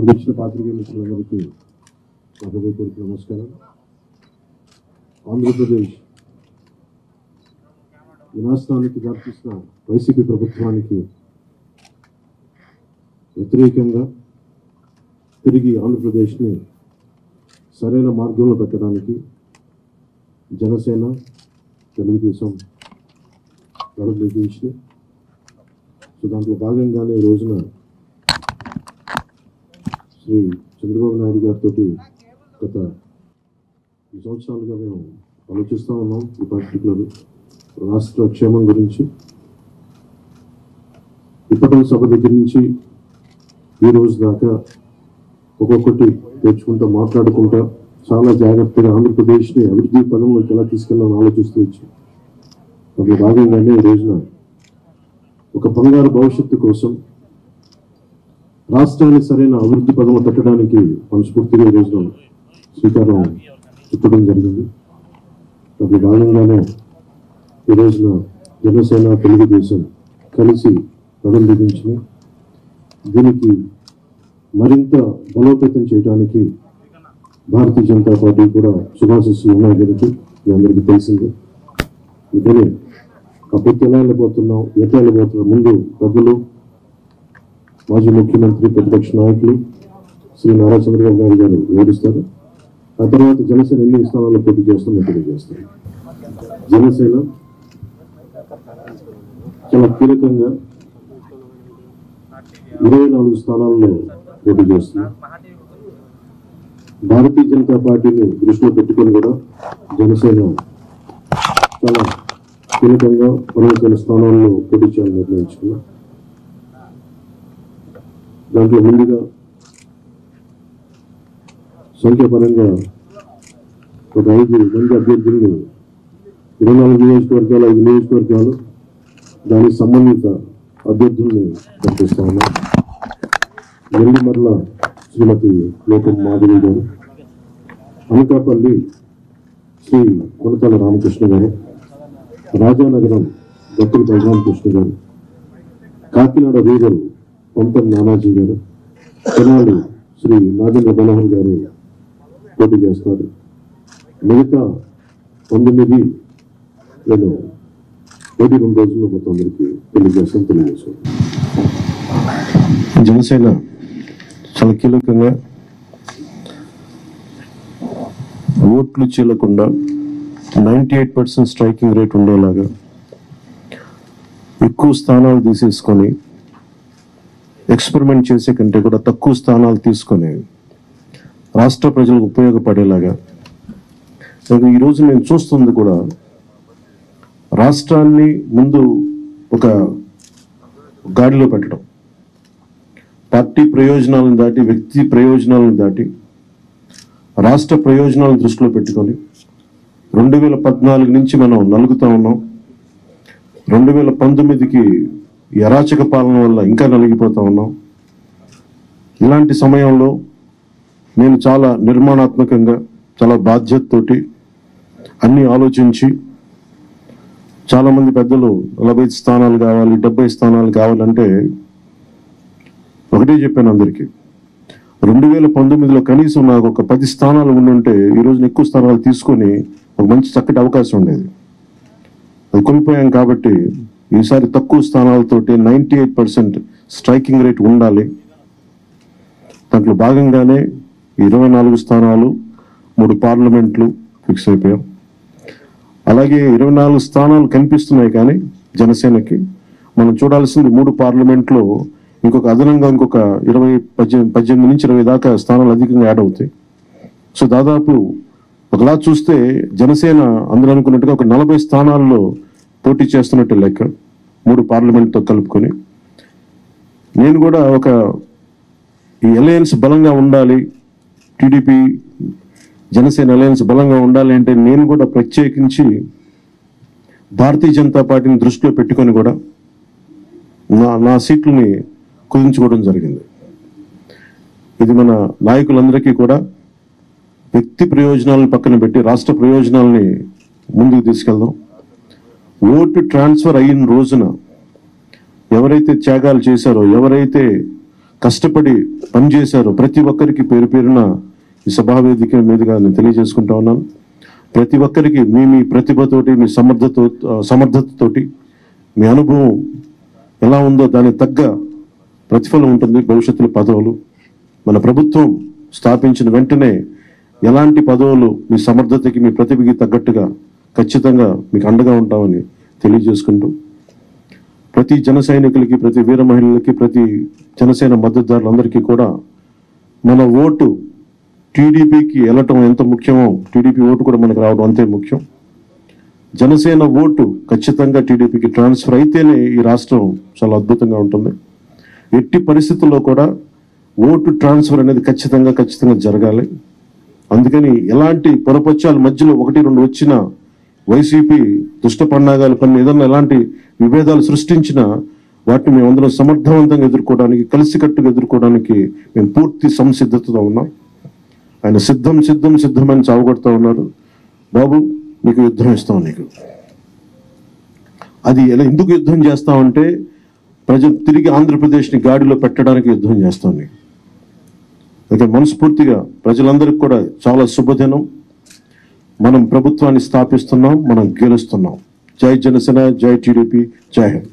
వచ్చిన పాత్రికేయ మిత్రులందరికీ హృదయపూర్వక నమస్కారం. ఆంధ్రప్రదేశ్ వినాశనానికి దారితీసిన వైసీపీ ప్రభుత్వానికి వ్యతిరేకంగా తిరిగి ఆంధ్రప్రదేశ్ని సరైన మార్గంలో పెట్టడానికి జనసేన, తెలుగుదేశం నిర్ణయించింది. సో దాంట్లో భాగంగానే ఈ రోజున శ్రీ చంద్రబాబు నాయుడు గారితో గత 2 సంవత్సరాలుగా మేము ఆలోచిస్తూ ఉన్నాం. ఈ పర్టికులర్ రాష్ట్ర క్షేమం గురించి ఇప్పటి సభ దగ్గర నుంచి ఈ రోజు దాకా ఒక్కొక్కటి తెచ్చుకుంటూ మాట్లాడుకుంటా చాలా జాగ్రత్తగా ఆంధ్రప్రదేశ్ని అభివృద్ధి పదంలోకి ఎలా తీసుకెళ్ళాలని ఆలోచిస్తూ వచ్చి అందులో భాగంగానే ఈ రోజున ఒక బంగారు భవిష్యత్తు కోసం రాష్ట్రాన్ని సరైన అభివృద్ధి పదంలో పెట్టడానికి మనస్ఫూర్తిగా ఈ రోజున శ్రీకారం చుట్టడం జరిగింది. అందులో భాగంగానే ఈ రోజున జనసేన, తెలుగుదేశం కలిసి పదం దిగించిన దీనికి మరింత బలోపేతం చేయడానికి భారతీయ జనతా పార్టీ కూడా శుభాశిస్సులు ఉన్నాయి. దీనికి మీ అందరికీ తెలిసిందే. ఇదే అప్పుడు ఎలా వెళ్ళిపోతున్నాం, ఎట్లా వెళ్ళిపోతున్నాం, ముందు పెద్దలు, మాజీ ముఖ్యమంత్రి, ప్రతిపక్ష నాయకులు శ్రీ నారా చంద్రబాబు నాయుడు గారు వివరిస్తారు. ఆ తర్వాత జనసేన ఎన్ని స్థానాల్లో పోటీ చేస్తుందో తెలియజేస్తారు. జనసేన చాలా కీలకంగా 24 స్థానాల్లో పోటీ చేస్తుంది. భారతీయ జనతా పార్టీని దృష్టిలో పెట్టుకొని కూడా జనసేన చాలా కీలకంగా 12 స్థానాల్లో పోటీ చేయాలని నిర్ణయించుకున్నాం. దాంట్లో ముందుగా సంఖ్యాపరంగా ఒక 5 మంది అభ్యర్థుల్ని 24 నియోజకవర్గాలు, 5 నియోజకవర్గాలు దానికి సంబంధిత అభ్యర్థుల్ని ప్రకటిస్తా ఉన్నాం. నెల్లిమర్ల శ్రీమతి లోకం మాధవి గారు, అనకాపల్లి శ్రీ కొనతాల రామకృష్ణ గారు, రాజానగరం దత్తుల బలరామకృష్ణ గారు, కాకినాడ రూరల్ పంతం నానాజీ గారు, తెనాలి శ్రీ నాగేంద్ర బలహన్ గారు పోటీ చేస్తారు. మిగతా 19 నేను 2 రోజుల్లో మొత్తం అందరికీ తెలియజేస్తాను. జనసేన చాలా కీలకంగా ఓట్లు చీలకుండా 98% స్ట్రైకింగ్ రేట్ ఉండేలాగా ఎక్కువ స్థానాలు తీసేసుకొని ఎక్స్పెరిమెంట్ చేసే కంటే కూడా తక్కువ స్థానాలు తీసుకొని రాష్ట్ర ప్రజలకు ఉపయోగపడేలాగా ఈరోజు నేను చూస్తుంది కూడా రాష్ట్రాన్ని ముందు ఒక గాడిలో పెట్టడం, పార్టీ ప్రయోజనాలను దాటి, వ్యక్తి ప్రయోజనాలను దాటి రాష్ట్ర ప్రయోజనాలను దృష్టిలో పెట్టుకొని 2014 నుంచి మనం నలుగుతూ ఉన్నాం. 2019కి ఈ అరాచక పాలన వల్ల ఇంకా నలిగిపోతూ ఉన్నాం. ఇలాంటి సమయంలో నేను చాలా నిర్మాణాత్మకంగా, చాలా బాధ్యతతోటి అన్నీ ఆలోచించి, చాలామంది పెద్దలు 45 స్థానాలు కావాలి, 70 స్థానాలు కావాలంటే ఒకటే చెప్పాను అందరికీ, 2019లో కనీసం నాకు ఒక 10 స్థానాలు ఉండుంటే ఈరోజు ఎక్కువ స్థానాలు తీసుకొని ఒక మంచి చక్కటి అవకాశం ఉండేది. అది కోల్పోయాం. కాబట్టి ఈసారి తక్కువ స్థానాలతోటి 98% స్ట్రైకింగ్ రేట్ ఉండాలి. దాంట్లో భాగంగానే 24 స్థానాలు, 3 పార్లమెంట్లు ఫిక్స్ అయిపోయాం. అలాగే 24 స్థానాలు కనిపిస్తున్నాయి, కానీ జనసేనకి మనం చూడాల్సింది 3 పార్లమెంట్లో ఇంకొక అదనంగా ఇంకొక 18 నుంచి 20 దాకా స్థానాలు అధికంగా యాడ్ అవుతాయి. సో దాదాపు ఒకలా చూస్తే జనసేన అందరూ అనుకున్నట్టుగా ఒక 40 స్థానాల్లో పోటీ చేస్తున్నట్టు లెక్క, 3 పార్లమెంట్తో కలుపుకొని. నేను కూడా ఒక ఈ అలయన్స్ బలంగా ఉండాలి, టీడీపీ జనసేన అలయన్స్ బలంగా ఉండాలి అంటే నేను కూడా ప్రత్యేకించి భారతీయ జనతా పార్టీని దృష్టిలో పెట్టుకొని కూడా నా సీట్లని కుదించుకోవడం జరిగింది. ఇది మన నాయకులందరికీ కూడా వ్యక్తి ప్రయోజనాలను పక్కన పెట్టి రాష్ట్ర ప్రయోజనాలని ముందుకు తీసుకెళ్దాం. ఓటు ట్రాన్స్ఫర్ అయిన రోజున ఎవరైతే త్యాగాలు చేశారో, ఎవరైతే కష్టపడి పనిచేశారో ప్రతి ఒక్కరికి పేరు పేరున ఈ సభావేదిక మీదుగా నేను తెలియజేసుకుంటా ఉన్నాను. ప్రతి ఒక్కరికి మీ ప్రతిభతోటి, మీ సమర్థతతోటి, మీ అనుభవం ఎలా ఉందో దానికి తగ్గ ప్రతిఫలం ఉంటుంది భవిష్యత్తులో పదవులు. మన ప్రభుత్వం స్థాపించిన వెంటనే ఎలాంటి పదవులు మీ సమర్థతకి, మీ ప్రతిభకి తగ్గట్టుగా ఖచ్చితంగా మీకు అండగా ఉంటామని తెలియజేసుకుంటూ, ప్రతి జన సైనికులకి, ప్రతి వీర మహిళలకి, ప్రతి జనసేన మద్దతుదారులందరికీ కూడా మన ఓటు టీడీపీకి వెళ్ళటం ఎంత ముఖ్యమో టీడీపీ ఓటు కూడా మనకు రావడం అంతే ముఖ్యం. జనసేన ఓటు ఖచ్చితంగా టీడీపీకి ట్రాన్స్ఫర్ అయితేనే ఈ రాష్ట్రం చాలా అద్భుతంగా ఉంటుంది. ఎట్టి పరిస్థితుల్లో కూడా ఓటు ట్రాన్స్ఫర్ అనేది ఖచ్చితంగా జరగాలి. అందుకని ఎలాంటి పొరపచ్చాల మధ్యలో 1-2 వచ్చిన వైసీపీ దుష్ట పన్నాగాలు కొన్ని ఏదన్నా ఎలాంటి విభేదాలు సృష్టించినా వాటిని మేమందరం సమర్థవంతంగా ఎదుర్కోవడానికి, కలిసికట్టుగా ఎదుర్కోవడానికి మేము పూర్తి సంసిద్ధతతో ఉన్నాం. ఆయన సిద్ధమని చావగొడతా ఉన్నారు. బాబు నీకు యుద్ధం ఇస్తాం, నీకు అది ఎలా ఎందుకు యుద్ధం చేస్తామంటే ప్రజలు తిరిగి ఆంధ్రప్రదేశ్ని గాడిలో పెట్టడానికి యుద్ధం చేస్తాం నీకు. అయితే మనస్ఫూర్తిగా ప్రజలందరికీ కూడా చాలా శుభదినం. మనం ప్రభుత్వాన్ని స్థాపిస్తున్నాం, మనం గెలుస్తున్నాం. జై జనసేన, జై టీడీపీ, జై హింద్.